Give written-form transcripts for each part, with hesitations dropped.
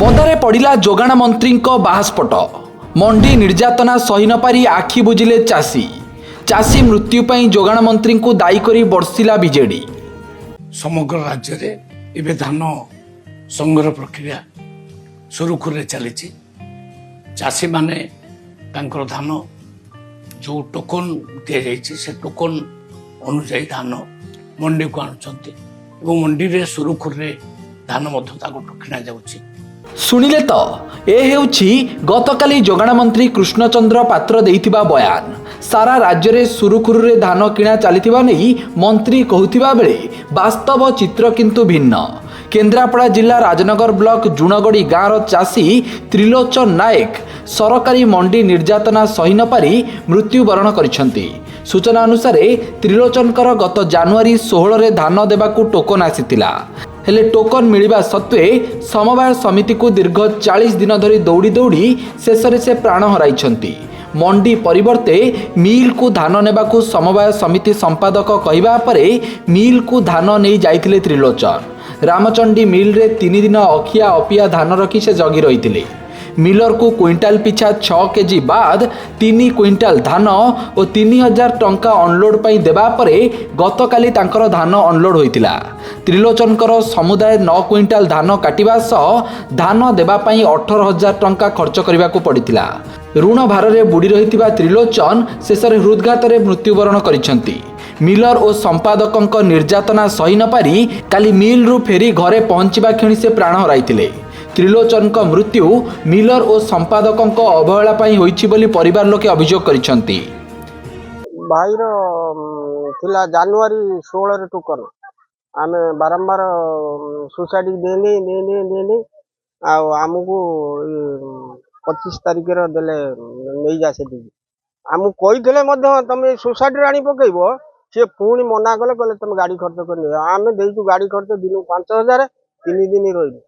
पदारे पड़ा जोगाण मंत्री बाहास्पट मंडी निर्यातना सही न पारी आखि बुझिले चाषी चाषी मृत्यु पर जोगाण मंत्री को दायी करी बर्षिला बीजेडी। समग्र राज्य में एवं धान संग्रह प्रक्रिया सुरुखुरे चली चाषी माने तांकर धान जो टोकन दि जाइए से टोकन अनुजाई धान मंडी को आणुचंती एवं मंडी रे सुरुखुरे धान किणा जाउची। शुणिले तो ए हेउछि गतकाली जोगाण मंत्री कृष्णचंद्र पात्र देइथिबा बयान। सारा राज्य रे सुरुखुरुरे धान किणा चलिथिबा नै मंत्री कहउथिबा बेले वास्तव चित्र किंतु भिन्न। केन्द्रापड़ा जिला राजनगर ब्लॉक जुणगड़ी गाँवर चाषी त्रिलोचन नायक सरकारी मंडी निर्यातना सही न पारी मृत्युवरण करिसेंती। सूचना अनुसार त्रिलोचनकर गत जनवरी 16 रे धान देबाकू टोकन आसीतिला हेले टोकन मिलिबा सत्वे समवाय समिति को दीर्घ 40 दिन धरी दौड़ी दौड़ी शेष से प्राण हराइछंती। मंडी परिवर्ते मिल को धान नेबाकू समवाय समिति संपादक कहिबा परे मिल को धान नहीं जाइथिले त्रिलोचन। रामचंडी मिल रे 3 दिन अखिया अपिया धान रखी से जगी रही। मिलर को क्विंटाल पिछा 6 केजी बाद 3 क्विंटाल धान और 3000 टंका अनलोड पाई देबा परे गतकाली तांकर धान अनलोड होइतिला। त्रिलोचनकर समुदाय 9 क्विंटाल धान काटिबा सह धान देबा पाई 18000 टंका खर्च करबाकू पड़ितिला। ऋण भार बुड़ी रही त्रिलोचन शेष हृदघात मृत्युवरण करिसेंती। मिलर और संपादक निर्यातना सही न पारी काली मिल रु फेरी घरे पहुंचवा क्षणी से प्राण हराइथिले। त्रिलोचन का मृत्यु मिलर और संपादक अवहेला होइछि बोली परिवार लोके अभियोग करिसेंती। भाई थिला जनवरी 16 रे टोकन आमे बारंबार सोसाइटी देने आमको 25 तारिख देले नहीं जा से आमको कही तुम सोसाइटी आनी पकईब सी पुणी मना कले कहले तुम गाड़ी खर्च कर आम देचु गाड़ी खर्च दिन 5000 3 दिन रही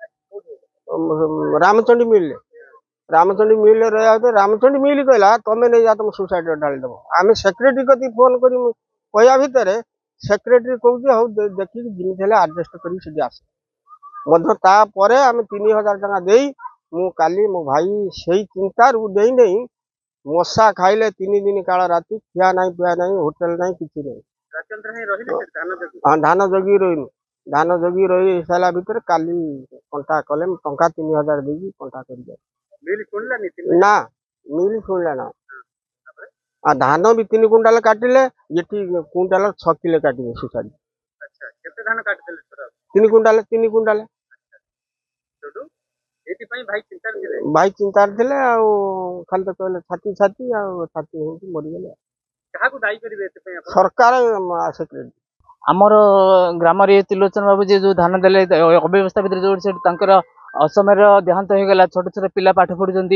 रामचंडी मिल रहा रामचंडी मिल कहला तुम नहीं जा तुम सोसाइटी ढाली दब। आम सेक्रेटरी कति फोन कर कहया भितर सेक्रेटरी कहूँ हौ देखिए जिमी आडजस्ट कर आम 3000 टका दे मु काली मो भाई से चिंतार नहीं मशा खाइले 3 दिन काल राति खिया ना पिया ना होटेल ना कि धान जगी रही धान जगी रही सारा भितर काली कंटा कले टंका 3000 देगी कंटा कर ना मिल शुणला ना आ धान भी 3 कुंटाल काटिले ये कुंटाल 6 किलो काटे सुसाड़ी 3 कुंटाल भाई चिंतार थे खाली तो कहले छाती छाती छाती मरीगले सरकार सेक्रेटरी आमर ग्राम त्रिलोचन बाबू जी जो धान देले अव्यवस्था भितर जो असमय देहांत हो गला। छोट छोट पिला पाठ पढ़ुंट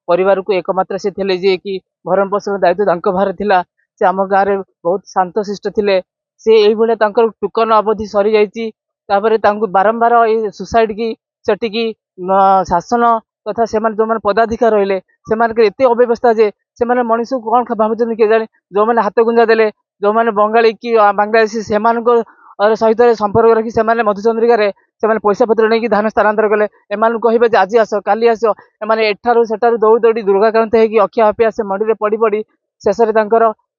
परिवार को एकमात्र से थे जे कि भरण पोषण दायित्व बाहर थिला। से आम गाँव में बहुत शांत शिष्ट थे। से ये टोकन अवधि सरी जापर बारंबार सुसाइड की सेटिकी शासन तथा से जो मैंने पदाधिकारी रहिले से एत अव्यवस्था जे से मनीष को कौन भावुं किए जाने जो मैंने हाथ गुंजा देले जो मैंने बंगाली कि बांग्लादेशी से सहित संपर्क रखी से मधुचंद्रिका से पैसा पत्र नहीं धान स्थानांतर कले एम कहे आज आस काली आस एमाने एठारू सेठारू दौड़ी दौड़ी दुर्गाक्रांत होगी अखिया अपिया से मंडी पड़ी पड़ी शेष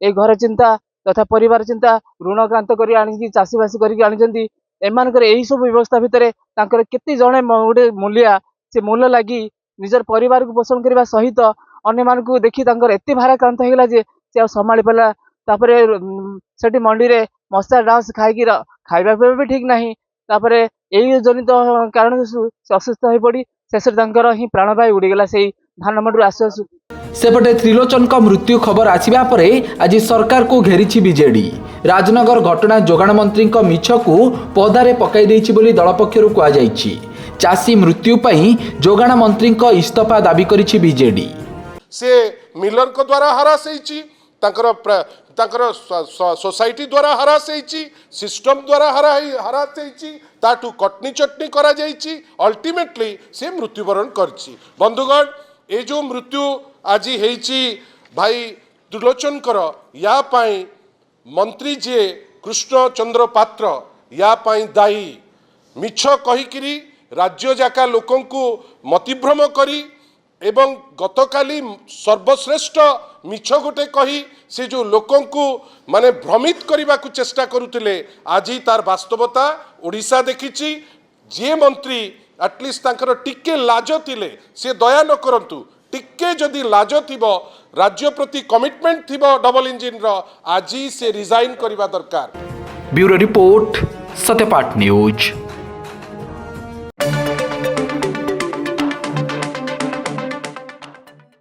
ये घर चिंता तथा परिवार चिंता ऋणक्रांत कर चाषीबासी करके एमानकर यही सब व्यवस्था भितर केते जणे गोटे मूलिया से मूल्य लगी निजर परिवार को पोषण करने सहित अन्य मान को देखी एत भाराक्रांत होगा जे से संभाली पाला। तापर से मंडी रे मशा डांस खाई खाଇବା पिଇବା भी ठीक नहीं। तापर यही जनित कारण से असुस्थ हो पड़ी शेष ही प्राणवायु उड़ीगला से धान मंडी आसु आसु। सेपटे त्रिलोचन का मृत्यु खबर आसिबा परे आज सरकार को घेरी बीजेडी। राजनगर घटना जोगाण मंत्री मिछ को पदारे पकाई देइछि बोली दल पक्षरु कुआ जाइछि। चाषी मृत्यु पई जोगाण मंत्री इस्तीफा दाबी करिछि बीजेडी। से मिलर को द्वारा हरास होइछि तांकर सोसाइटी द्वारा हरास होइछि सिस्टम द्वारा हरास होइछि ताटू कटनी चटनी करा जाइछि अल्टीमेटली से मृत्युवरण करछि। बंधुगण ए जो मृत्यु आज होइछि भाई त्रिलोचनकर या पाई मंत्री जे कृष्णचंद्र पात्र या पाई दायी मिछ कहिकिरी राज्य जाका लोकंकु मतिभ्रम करी एवं गतकाली सर्वश्रेष्ठ मिछ गोटे कही से जो लोकंकु माने भ्रमित करने को चेष्टा करुले आज तार वास्तवता ओडिशा देखिछि। जे मंत्री एटलिस्ट तांकर टिके लाज थिले से दया न करंतु, टिके जदि लाज थिबो राज्य प्रति कमिटमेंट थिबो डबल इंजिन रो आज से रिजाइन करबा दरकार। Bureau report Satyapath news.